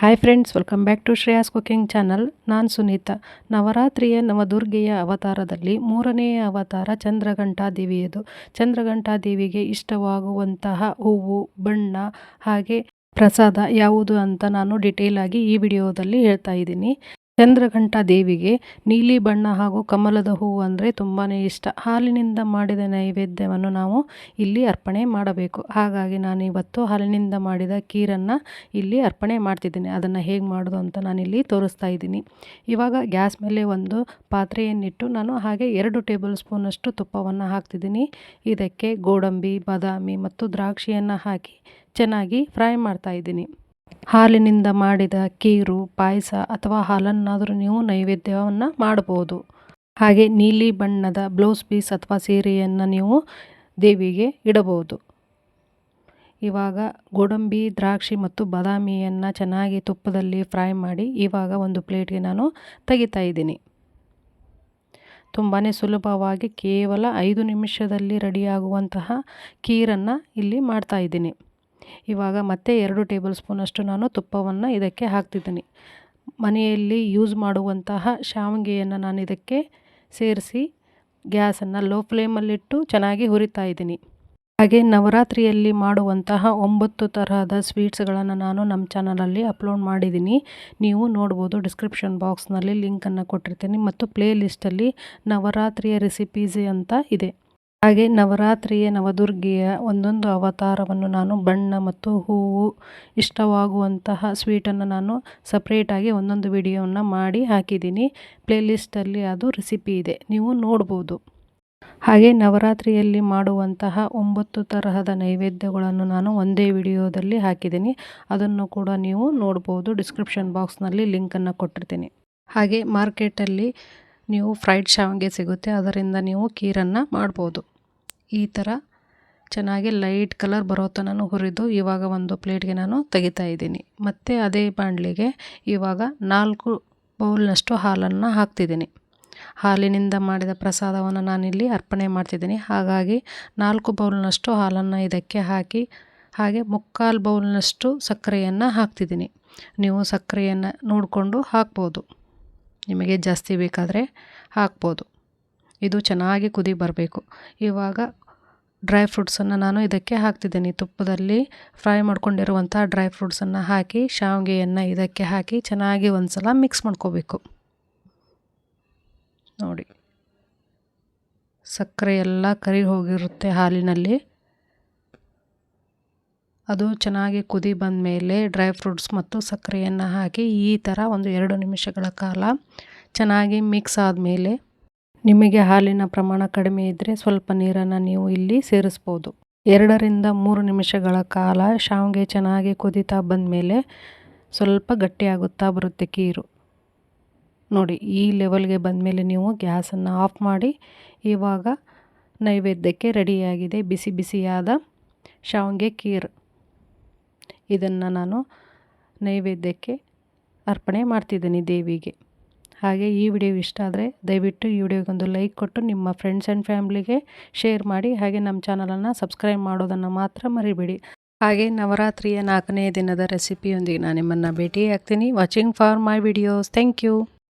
Hi friends, welcome back to Shreyas cooking channel. ನಾನು ಸುನೀತಾ. ನವರಾತ್ರಿಯ ನವದುರ್ಗೆಯ ಅವತಾರದಲ್ಲಿ ಮೂರನೆಯ ಅವತಾರ ಚಂದ್ರಘಂಟಾ ದೇವಿಯದು. ಚಂದ್ರಘಂಟಾ ದೇವಿಗೆ ಇಷ್ಟವಾಗುವಂತಹ ಹೂವು, ಬಣ್ಣ ಹಾಗೆ ಪ್ರಸಾದ ಯಾವುದು ಅಂತ ನಾನು ಡಿಟೇಲ್ ಆಗಿ ಈ ವಿಡಿಯೋದಲ್ಲಿ ಹೇಳ್ತಾ ಇದ್ದೀನಿ. ಚಂದ್ರಘಂಟಾ ದೇವಿಗೆ ನೀಲಿ ಬಣ್ಣ ಹಾಗೂ ಕಮಲದ ಹೂವು ಅಂದರೆ ತುಂಬಾ ಇಷ್ಟ. ಹಾಲಿನಿಂದ ಮಾಡಿದ ನೈವೇದ್ಯವನ್ನು ನಾವು ಇಲ್ಲಿ ಅರ್ಪಣೆ ಮಾಡಬೇಕು. ಹಾಗಾಗಿ ನಾನು ಇವತ್ತು ಹಾಲಿನಿಂದ ಮಾಡಿದ ಖೀರನ್ನು ಇಲ್ಲಿ ಅರ್ಪಣೆ ಮಾಡ್ತಿದ್ದೀನಿ. ಅದನ್ನು ಹೇಗೆ ಮಾಡೋದು ಅಂತ ನಾನಿಲ್ಲಿ ತೋರಿಸ್ತಾ ಇದ್ದೀನಿ. ಇವಾಗ ಗ್ಯಾಸ್ ಮೇಲೆ ಒಂದು ಪಾತ್ರೆಯನ್ನಿಟ್ಟು ನಾನು ಹಾಗೆ 2 ಟೇಬಲ್ ಸ್ಪೂನಷ್ಟು ತುಪ್ಪವನ್ನು ಹಾಕ್ತಿದ್ದೀನಿ. ಇದಕ್ಕೆ ಗೋಡಂಬಿ, ಬಾದಾಮಿ ಮತ್ತು ದ್ರಾಕ್ಷಿಯನ್ನು ಹಾಕಿ ಚೆನ್ನಾಗಿ ಫ್ರೈ ಮಾಡ್ತಾ ಇದ್ದೀನಿ. ಹಾಲಿನಿಂದ ಮಾಡಿದ ಖೀರು, ಪಾಯಸ ಅಥವಾ ಹಾಲನ್ನಾದರೂ ನೀವು ನೈವೇದ್ಯವನ್ನು ಮಾಡ್ಬೋದು. ಹಾಗೆ ನೀಲಿ ಬಣ್ಣದ ಬ್ಲೌಸ್ ಪೀಸ್ ಅಥವಾ ಸೀರೆಯನ್ನು ನೀವು ದೇವಿಗೆ ಇಡಬಹುದು. ಇವಾಗ ಗೋಡಂಬಿ, ದ್ರಾಕ್ಷಿ ಮತ್ತು ಬಾದಾಮಿಯನ್ನು ಚೆನ್ನಾಗಿ ತುಪ್ಪದಲ್ಲಿ ಫ್ರೈ ಮಾಡಿ ಇವಾಗ ಒಂದು ಪ್ಲೇಟ್ಗೆ ನಾನು ತೆಗಿತಾ ಇದ್ದೀನಿ. ತುಂಬಾ ಸುಲಭವಾಗಿ ಕೇವಲ 5 ನಿಮಿಷದಲ್ಲಿ ರೆಡಿಯಾಗುವಂತಹ ಖೀರನ್ನು ಇಲ್ಲಿ ಮಾಡ್ತಾ ಇದ್ದೀನಿ. ಇವಾಗ ಮತ್ತೆ 2 ಟೇಬಲ್ ಸ್ಪೂನಷ್ಟು ನಾನು ತುಪ್ಪವನ್ನು ಇದಕ್ಕೆ ಹಾಕ್ತಿದ್ದೀನಿ. ಮನೆಯಲ್ಲಿ ಯೂಸ್ ಮಾಡುವಂತಹ ಶಾವಿಗೆಯನ್ನು ನಾನು ಇದಕ್ಕೆ ಸೇರಿಸಿ ಗ್ಯಾಸನ್ನು ಲೋ ಫ್ಲೇಮಲ್ಲಿಟ್ಟು ಚೆನ್ನಾಗಿ ಹುರಿತಾ ಇದ್ದೀನಿ. ಹಾಗೆ ನವರಾತ್ರಿಯಲ್ಲಿ ಮಾಡುವಂತಹ 9 ತರಹದ ಸ್ವೀಟ್ಸ್ಗಳನ್ನು ನಾನು ನಮ್ಮ ಚಾನಲಲ್ಲಿ ಅಪ್ಲೋಡ್ ಮಾಡಿದ್ದೀನಿ. ನೀವು ನೋಡ್ಬೋದು. ಡಿಸ್ಕ್ರಿಪ್ಷನ್ ಬಾಕ್ಸ್ನಲ್ಲಿ ಲಿಂಕನ್ನು ಕೊಟ್ಟಿರ್ತೀನಿ ಮತ್ತು ಪ್ಲೇ ಲಿಸ್ಟಲ್ಲಿ ನವರಾತ್ರಿಯ ರೆಸಿಪೀಸ್ ಅಂತ ಇದೆ. ಹಾಗೆ ನವರಾತ್ರಿಯ ನವದುರ್ಗೆಯ ಒಂದೊಂದು ಅವತಾರವನ್ನು ನಾನು ಬಣ್ಣ ಮತ್ತು ಹೂವು ಇಷ್ಟವಾಗುವಂತಹ ಸ್ವೀಟನ್ನು ನಾನು ಸಪ್ರೇಟಾಗಿ ಒಂದೊಂದು ವಿಡಿಯೋವನ್ನು ಮಾಡಿ ಹಾಕಿದ್ದೀನಿ. ಪ್ಲೇಲಿಸ್ಟಲ್ಲಿ ಅದು ರೆಸಿಪಿ ಇದೆ, ನೀವು ನೋಡ್ಬೋದು. ಹಾಗೆ ನವರಾತ್ರಿಯಲ್ಲಿ ಮಾಡುವಂತಹ 9 ತರಹದ ನೈವೇದ್ಯಗಳನ್ನು ನಾನು ಒಂದೇ ವಿಡಿಯೋದಲ್ಲಿ ಹಾಕಿದ್ದೀನಿ. ಅದನ್ನು ಕೂಡ ನೀವು ನೋಡ್ಬೋದು. ಡಿಸ್ಕ್ರಿಪ್ಷನ್ ಬಾಕ್ಸ್ನಲ್ಲಿ ಲಿಂಕನ್ನು ಕೊಟ್ಟಿರ್ತೀನಿ. ಹಾಗೆ ಮಾರ್ಕೆಟಲ್ಲಿ ನೀವು ಫ್ರೈಡ್ ಶಾವಿಗೆ ಸಿಗುತ್ತೆ, ಅದರಿಂದ ನೀವು ಖೀರನ್ನು ಮಾಡ್ಬೋದು. ಈ ಥರ ಚೆನ್ನಾಗಿ ಲೈಟ್ ಕಲರ್ ಬರೋ ತನಕ ಹುರಿದು ಇವಾಗ ಒಂದು ಪ್ಲೇಟ್ಗೆ ನಾನು ತೆಗಿತಾ ಇದ್ದೀನಿ. ಮತ್ತು ಅದೇ ಬಾಣಲಿಗೆ ಇವಾಗ 4 ಬೌಲ್ನಷ್ಟು ಹಾಲನ್ನು ಹಾಕ್ತಿದ್ದೀನಿ. ಹಾಲಿನಿಂದ ಮಾಡಿದ ಪ್ರಸಾದವನ್ನು ನಾನಿಲ್ಲಿ ಅರ್ಪಣೆ ಮಾಡ್ತಿದ್ದೀನಿ. ಹಾಗಾಗಿ 4 ಬೌಲ್ನಷ್ಟು ಹಾಲನ್ನು ಇದಕ್ಕೆ ಹಾಕಿ ಹಾಗೆ 3/4 ಬೌಲ್ನಷ್ಟು ಸಕ್ಕರೆಯನ್ನು ಹಾಕ್ತಿದ್ದೀನಿ. ನೀವು ಸಕ್ಕರೆಯನ್ನು ನೋಡಿಕೊಂಡು ಹಾಕ್ಬೋದು, ನಿಮಗೆ ಜಾಸ್ತಿ ಬೇಕಾದರೆ ಹಾಕ್ಬೋದು. ಇದು ಚೆನ್ನಾಗಿ ಕುದಿ ಬರಬೇಕು. ಇವಾಗ ಡ್ರೈ ಫ್ರೂಟ್ಸನ್ನು ನಾನು ಇದಕ್ಕೆ ಹಾಕ್ತಿದ್ದೀನಿ. ತುಪ್ಪದಲ್ಲಿ ಫ್ರೈ ಮಾಡ್ಕೊಂಡಿರುವಂಥ ಡ್ರೈ ಫ್ರೂಟ್ಸನ್ನು ಹಾಕಿ ಶಾವಿಗೆಯನ್ನು ಇದಕ್ಕೆ ಹಾಕಿ ಚೆನ್ನಾಗಿ ಒಂದು ಸಲ ಮಿಕ್ಸ್ ಮಾಡ್ಕೋಬೇಕು. ನೋಡಿ, ಸಕ್ಕರೆ ಎಲ್ಲ ಕರಿ ಹೋಗಿರುತ್ತೆ ಹಾಲಿನಲ್ಲಿ. ಅದು ಚೆನ್ನಾಗಿ ಕುದಿ ಬಂದ ಮೇಲೆ ಡ್ರೈ ಫ್ರೂಟ್ಸ್ ಮತ್ತು ಸಕ್ಕರೆಯನ್ನು ಹಾಕಿ ಈ ಥರ ಒಂದು 2 ನಿಮಿಷಗಳ ಕಾಲ ಚೆನ್ನಾಗಿ ಮಿಕ್ಸ್ ಆದಮೇಲೆ ನಿಮಗೆ ಹಾಲಿನ ಪ್ರಮಾಣ ಕಡಿಮೆ ಇದ್ದರೆ ಸ್ವಲ್ಪ ನೀರನ್ನು ನೀವು ಇಲ್ಲಿ ಸೇರಿಸ್ಬೋದು. 2 ರಿಂದ 3 ನಿಮಿಷಗಳ ಕಾಲ ಶಾವಿಗೆ ಚೆನ್ನಾಗಿ ಕುದೀತಾ ಬಂದಮೇಲೆ ಸ್ವಲ್ಪ ಗಟ್ಟಿಯಾಗುತ್ತಾ ಬರುತ್ತೆ ಖೀರು. ನೋಡಿ, ಈ ಲೆವೆಲ್ಗೆ ಬಂದಮೇಲೆ ನೀವು ಗ್ಯಾಸನ್ನು ಆಫ್ ಮಾಡಿ. ಇವಾಗ ನೈವೇದ್ಯಕ್ಕೆ ರೆಡಿಯಾಗಿದೆ ಬಿಸಿ ಬಿಸಿಯಾದ ಶಾವಿಗೆ ಖೀರು. ಇದನ್ನು ನಾನು ನೈವೇದ್ಯಕ್ಕೆ ಅರ್ಪಣೆ ಮಾಡ್ತಿದ್ದೀನಿ ದೇವಿಗೆ. ಹಾಗೆ ಈ ವಿಡಿಯೋ ಇಷ್ಟ ಆದರೆ ದಯವಿಟ್ಟು ಈ ವಿಡಿಯೋಗೊಂದು ಲೈಕ್ ಕೊಟ್ಟು ನಿಮ್ಮ ಫ್ರೆಂಡ್ಸ್ ಆ್ಯಂಡ್ ಫ್ಯಾಮ್ಲಿಗೆ ಶೇರ್ ಮಾಡಿ. ಹಾಗೆ ನಮ್ಮ ಚಾನಲನ್ನು ಸಬ್ಸ್ಕ್ರೈಬ್ ಮಾಡೋದನ್ನು ಮಾತ್ರ ಮರಿಬೇಡಿ. ಹಾಗೆ ನವರಾತ್ರಿಯ 4ನೇ ದಿನದ ರೆಸಿಪಿಯೊಂದಿಗೆ ನಾನು ನಿಮ್ಮನ್ನು ಭೇಟಿ ಆಗ್ತೀನಿ. Watching for my videos. Thank you.